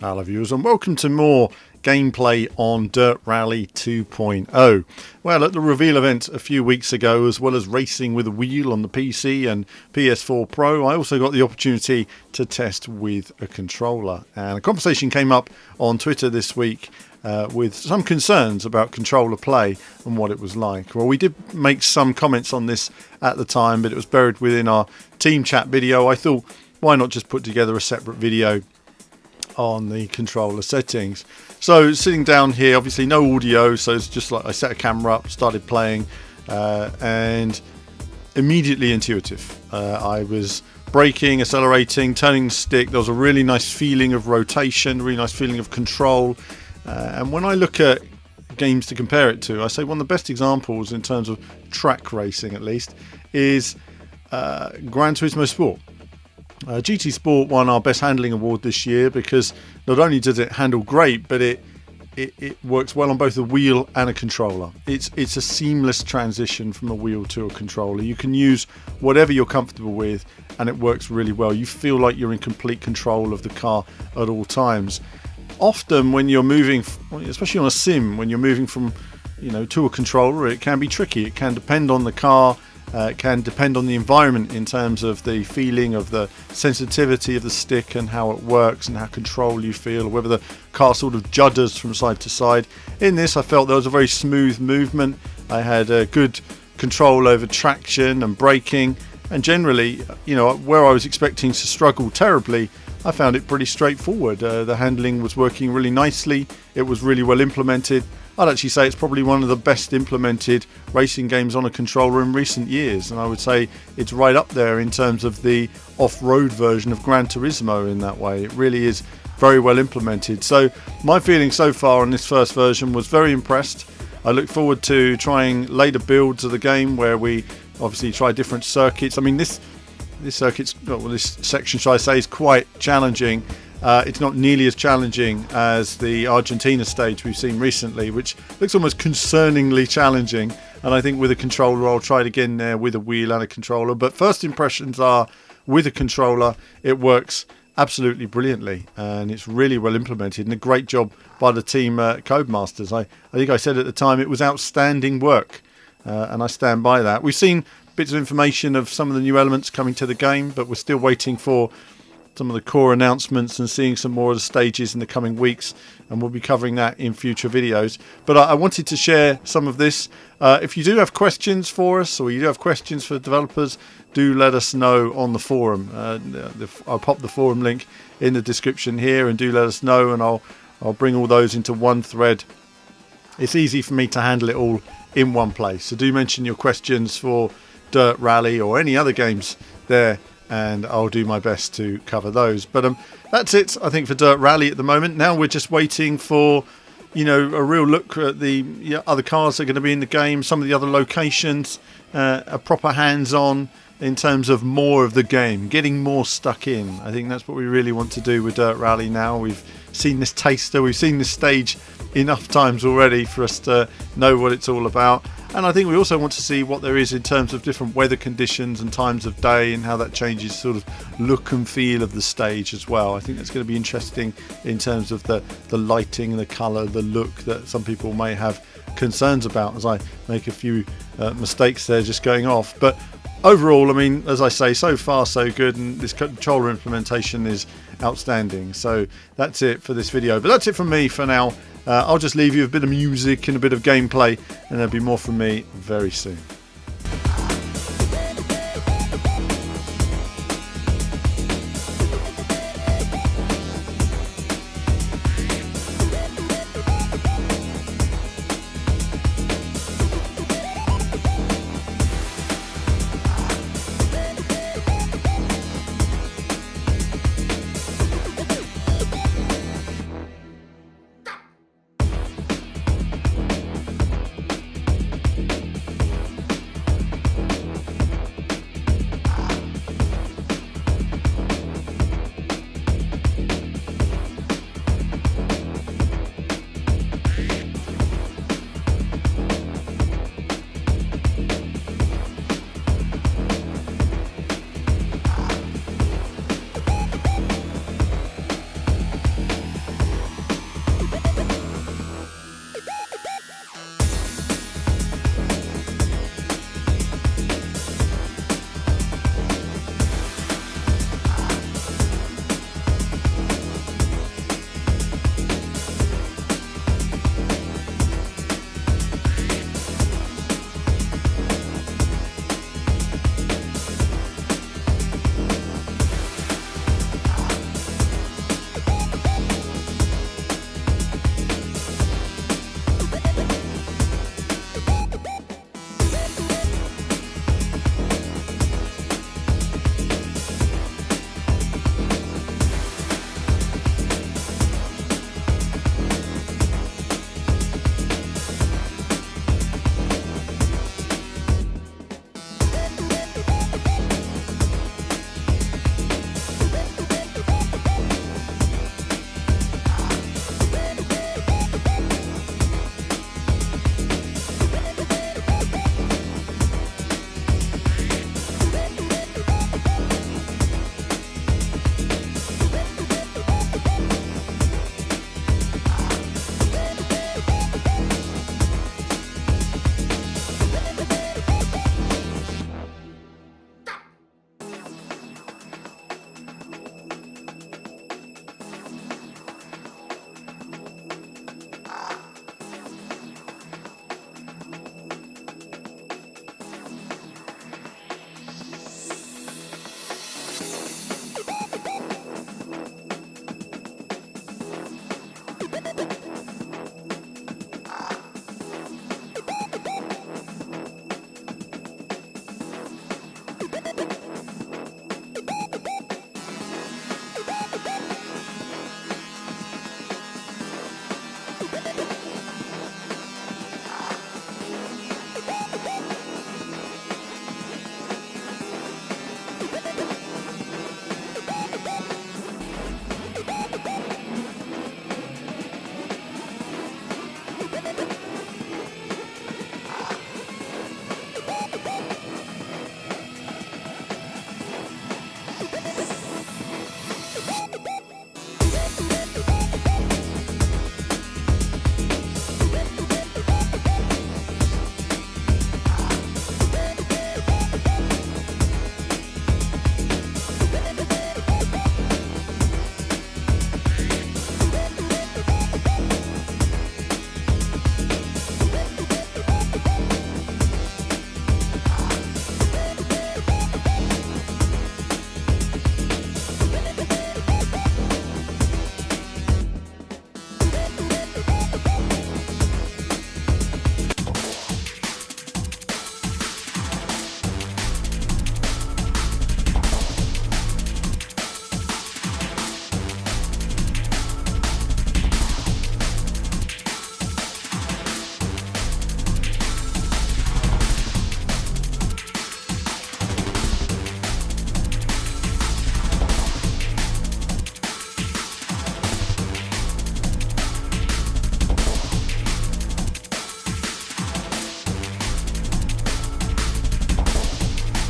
Hello viewers and welcome to more gameplay on Dirt Rally 2.0. Well, at the reveal event a few weeks ago, as well as racing with a wheel on the PC and PS4 Pro, I also got the opportunity to test with a controller. And a conversation came up on Twitter this week with some concerns about controller play and what it was like. Well, we did make some comments on this at the time, but it was buried within our team chat video. I thought, why not just put together a separate video on the controller settings. So sitting down here, obviously no audio, so it's just like I set a camera up, started playing, and immediately intuitive. I was braking, accelerating, turning the stick. There was a really nice feeling of rotation, really nice feeling of control. And when I look at games to compare it to, I say one of the best examples in terms of track racing, at least, is Gran Turismo Sport. GT Sport won our Best Handling Award this year because not only does it handle great, but it works well on both a wheel and a controller. It's a seamless transition from a wheel to a controller. You can use whatever you're comfortable with and it works really well. You feel like you're in complete control of the car at all times. Often when you're moving, especially on a sim, when you're moving from to a controller, it can be tricky. It can depend on the car. It can depend on the environment in terms of the feeling of the sensitivity of the stick and how it works and how control you feel, or whether the car sort of judders from side to side. In this, I felt there was a very smooth movement. I had a good control over traction and braking, and generally, where I was expecting to struggle terribly, I found it pretty straightforward. The handling was working really nicely. It was really well implemented. I'd actually say it's probably one of the best implemented racing games on a controller in recent years, and I would say it's right up there in terms of the off-road version of Gran Turismo in that way. It really is very well implemented. So my feeling so far on this first version was very impressed. I look forward to trying later builds of the game where we obviously try different circuits. I mean, this section, shall I say, is quite challenging. It's not nearly as challenging as the Argentina stage we've seen recently, which looks almost concerningly challenging. And I think with a controller, I'll try it again there with a wheel and a controller. But first impressions are, with a controller, it works absolutely brilliantly. And it's really well implemented and a great job by the team Codemasters. I think I said at the time it was outstanding work. And I stand by that. We've seen bits of information of some of the new elements coming to the game, but we're still waiting for some of the core announcements and seeing some more of the stages in the coming weeks, and we'll be covering that in future videos. But I wanted to share some of this. If you do have questions for us, or you do have questions for developers, do let us know on the forum. I'll pop the forum link in the description here, and do let us know, and I'll bring all those into one thread. It's easy for me to handle it all in one place, so do mention your questions for Dirt Rally or any other games there, and I'll do my best to cover those. But that's it, I think, for Dirt Rally at the moment. Now we're just waiting for a real look at the other cars that are going to be in the game, some of the other locations, a proper hands-on in terms of more of the game, getting more stuck in. I think that's what we really want to do with Dirt Rally now. We've seen this taster, we've seen this stage enough times already for us to know what it's all about. And I think we also want to see what there is in terms of different weather conditions and times of day, and how that changes sort of look and feel of the stage as well. I think that's going to be interesting in terms of the lighting, the colour, the look that some people may have concerns about, as I make a few mistakes there just going off. But overall, I mean, as I say, so far so good, and this controller implementation is outstanding. So that's it for this video, but that's it from me for now. I'll just leave you with a bit of music and a bit of gameplay, and there'll be more from me very soon.